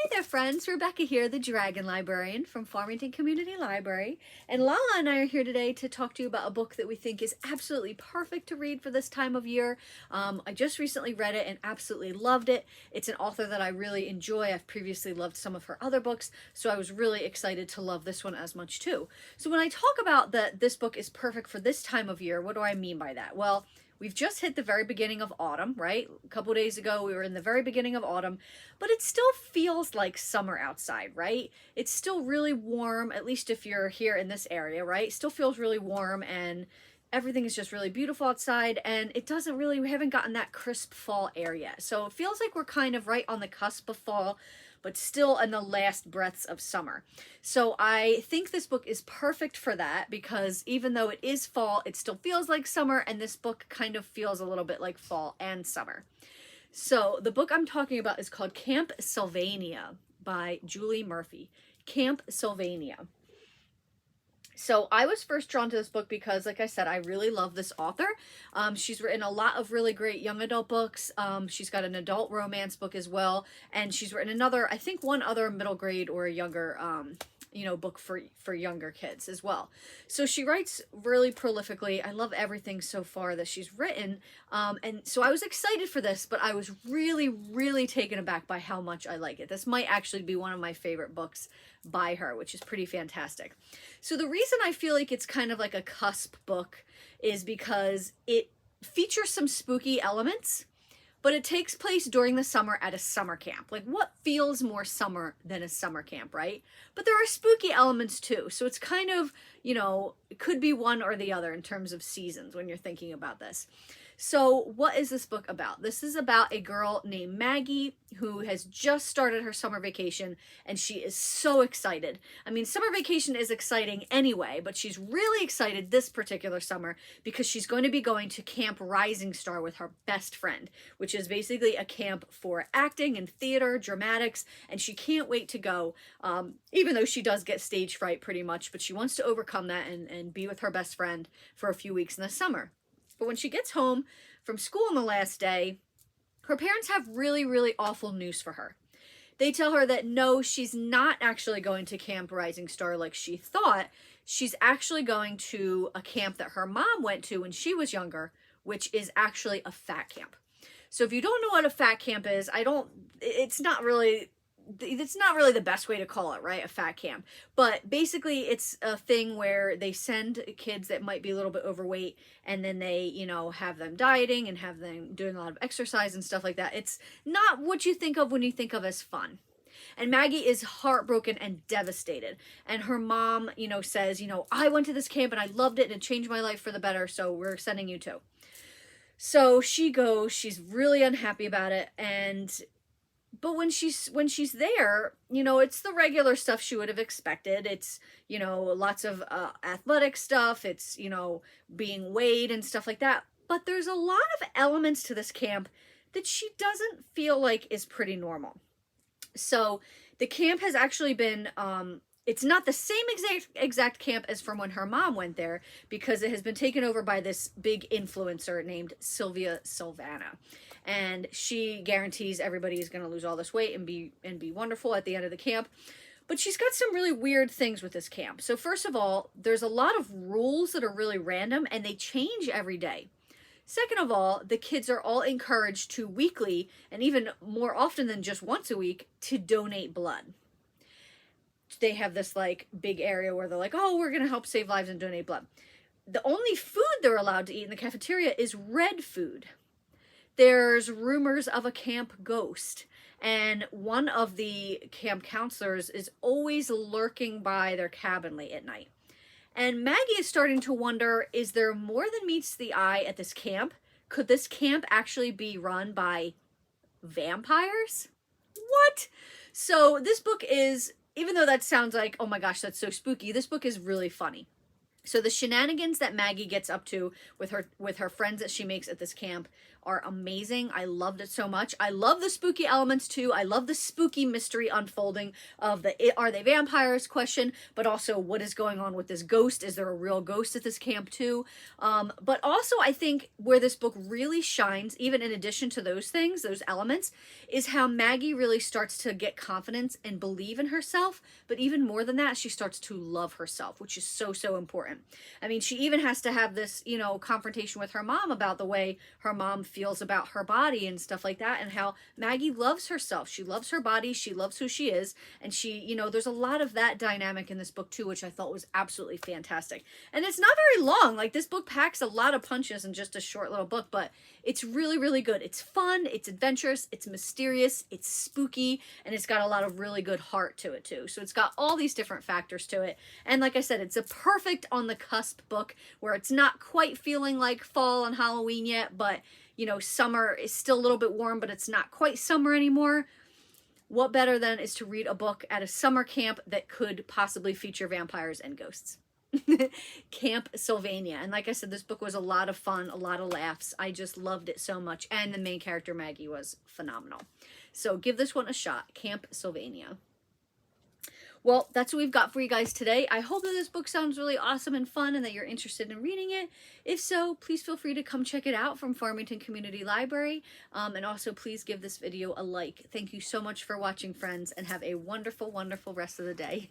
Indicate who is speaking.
Speaker 1: Hey there friends, Rebecca here, the Dragon Librarian from Farmington Community Library, and Lala and I are here today to talk to you about a book that we think is absolutely perfect to read for this time of year. I just recently read it and absolutely loved it. It's an author that I really enjoy. I've previously loved some of her other books, so I was really excited to love this one as much too. So when I talk about that this book is perfect for this time of year, what do I mean by that? Well, we've just hit the very beginning of autumn, right? A couple days ago, we were in the very beginning of autumn, but it still feels like summer outside, right? It's still really warm, at least if you're here in this area, right? It still feels really warm and everything is just really beautiful outside, and we haven't gotten that crisp fall air yet. So it feels like we're kind of right on the cusp of fall, but still in the last breaths of summer. So I think this book is perfect for that because even though it is fall, it still feels like summer, and this book kind of feels a little bit like fall and summer. So the book I'm talking about is called Camp Sylvania by Julie Murphy. Camp Sylvania. So I was first drawn to this book because, like I said, I really love this author. She's written a lot of really great young adult books. She's got an adult romance book as well. And she's written another, I think one other middle grade or younger book for younger kids as well. So she writes really prolifically. I love everything so far that she's written. And so I was excited for this, but I was really, really taken aback by how much I like it. This might actually be one of my favorite books by her, which is pretty fantastic. So the reason I feel like it's kind of like a cusp book is because it features some spooky elements, but it takes place during the summer at a summer camp. Like, what feels more summer than a summer camp, right? But there are spooky elements too. So it's kind of, it could be one or the other in terms of seasons when you're thinking about this. So what is this book about? This is about a girl named Maggie who has just started her summer vacation, and she is so excited. I mean, summer vacation is exciting anyway, but she's really excited this particular summer because she's going to be going to Camp Rising Star with her best friend, which is basically a camp for acting and theater, dramatics, and she can't wait to go, even though she does get stage fright pretty much, but she wants to overcome that and be with her best friend for a few weeks in the summer. But when she gets home from school on the last day, her parents have really, really awful news for her. They tell her that no, she's not actually going to Camp Rising Star like she thought. She's actually going to a camp that her mom went to when she was younger, which is actually a fat camp. So if you don't know what a fat camp is, it's not really the best way to call it, right? A fat camp. But basically it's a thing where they send kids that might be a little bit overweight, and then they, have them dieting and have them doing a lot of exercise and stuff like that. It's not what you think of when you think of as fun. And Maggie is heartbroken and devastated. And her mom, says, I went to this camp and I loved it and it changed my life for the better, so we're sending you too. So she goes, she's really unhappy about it, but when she's there, it's the regular stuff she would have expected. It's, lots of athletic stuff. It's, being weighed and stuff like that. But there's a lot of elements to this camp that she doesn't feel like is pretty normal. So the camp has actually been, it's not the same exact camp as from when her mom went there, because it has been taken over by this big influencer named Sylvania. And she guarantees everybody is going to lose all this weight and be wonderful at the end of the camp. But she's got some really weird things with this camp. So first of all, there's a lot of rules that are really random and they change every day. Second of all, the kids are all encouraged to weekly, and even more often than just once a week, to donate blood. They have this like big area where they're like, oh, we're going to help save lives and donate blood. The only food they're allowed to eat in the cafeteria is red food. There's rumors of a camp ghost, and one of the camp counselors is always lurking by their cabin late at night. And Maggie is starting to wonder, is there more than meets the eye at this camp? Could this camp actually be run by vampires? What? So this book is, even though that sounds like, oh my gosh, that's so spooky, this book is really funny. So the shenanigans that Maggie gets up to with her friends that she makes at this camp are amazing. I loved it so much. I love the spooky elements too. I love the spooky mystery unfolding of the are they vampires question, but also what is going on with this ghost. Is there a real ghost at this camp too? But also I think where this book really shines, even in addition to those things, those elements, is how Maggie really starts to get confidence and believe in herself. But even more than that, she starts to love herself, which is so, so important. I mean, she even has to have this, you know, confrontation with her mom about the way her mom feels about her body and stuff like that, and how Maggie loves herself. She loves her body. She loves who she is. And she, you know, there's a lot of that dynamic in this book too, which I thought was absolutely fantastic. And it's not very long. Like, this book packs a lot of punches in just a short little book, but it's really, really good. It's fun, it's adventurous, it's mysterious, it's spooky, and it's got a lot of really good heart to it too. So it's got all these different factors to it. And like I said, it's a perfect on the cusp book where it's not quite feeling like fall and Halloween yet, but, you know, summer is still a little bit warm, but it's not quite summer anymore. What better then is to read a book at a summer camp that could possibly feature vampires and ghosts? Camp Sylvania. And like I said, this book was a lot of fun, a lot of laughs. I just loved it so much. And the main character, Maggie, was phenomenal. So give this one a shot, Camp Sylvania. Well, that's what we've got for you guys today. I hope that this book sounds really awesome and fun and that you're interested in reading it. If so, please feel free to come check it out from Farmington Community Library. And also, please give this video a like. Thank you so much for watching, friends, and have a wonderful, wonderful rest of the day.